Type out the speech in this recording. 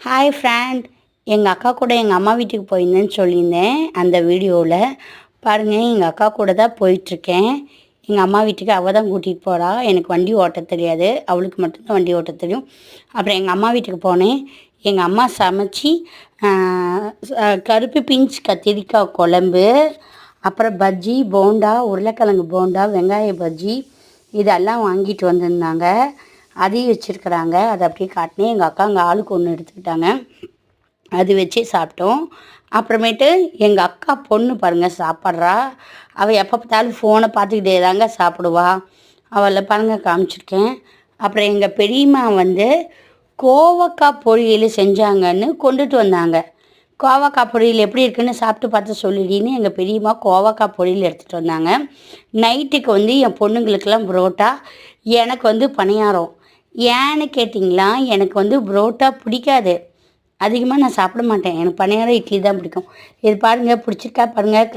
Hi friend, எங்கள் அக்கா கூட எங்கள் அம்மா வீட்டுக்கு போயிருந்தேன்னு சொல்லியிருந்தேன் அந்த வீடியோவில். பாருங்கள், எங்கள் அக்கா கூட தான் போயிட்டுருக்கேன். எங்கள் அம்மா வீட்டுக்கு அவள் தான் கூட்டிகிட்டு போகிறா. எனக்கு வண்டி ஓட்ட தெரியாது, அவளுக்கு மட்டும்தான் வண்டி ஓட்ட தெரியும். அப்புறம் எங்கள் அம்மா வீட்டுக்கு போனேன். எங்கள் அம்மா சமைச்சி கருப்பு பீன்ஸ் கத்திரிக்காய் குழம்பு, அப்புறம் பஜ்ஜி, போண்டா, உருளைக்கிழங்கு போண்டா, வெங்காய பஜ்ஜி இதெல்லாம் வாங்கிட்டு வந்திருந்தாங்க. அதையும் வச்சுருக்குறாங்க. அதை அப்படியே காட்டினேன். எங்கள் அக்கா அங்கே ஆளுக்கு ஒன்று எடுத்துக்கிட்டாங்க. அது வச்சு சாப்பிட்டோம். அப்புறமேட்டு எங்கள் அக்கா பொண்ணு பாருங்கள் சாப்பிட்றா. அவள் எப்போ பார்த்தாலும் ஃபோனை பார்த்துக்கிட்டே தாங்க சாப்பிடுவா. அவளை பாருங்கள் காமிச்சிருக்கேன். அப்புறம் எங்கள் பெரியம்மா கோவக்காய் பொரியல் செஞ்சாங்கன்னு கொண்டுட்டு வந்தாங்க. கோவக்காய் பொரியல் எப்படி இருக்குன்னு சாப்பிட்டு பார்த்து சொல்லிடின்னு எங்கள் பெரியம்மா கோவக்காய் பொரியல் எடுத்துகிட்டு வந்தாங்க. நைட்டுக்கு என் பொண்ணுங்களுக்கெல்லாம் புரோட்டா, எனக்கு பணியாரம். ஏன்னு கேட்டிங்களா, எனக்கு புரோட்டா பிடிக்காது. அதிகமாக நான் சாப்பிட மாட்டேன். எனக்கு பணியாரம், இட்லி தான் பிடிக்கும். இது பாருங்கள், பிடிச்சிருக்கா பாருங்கள்.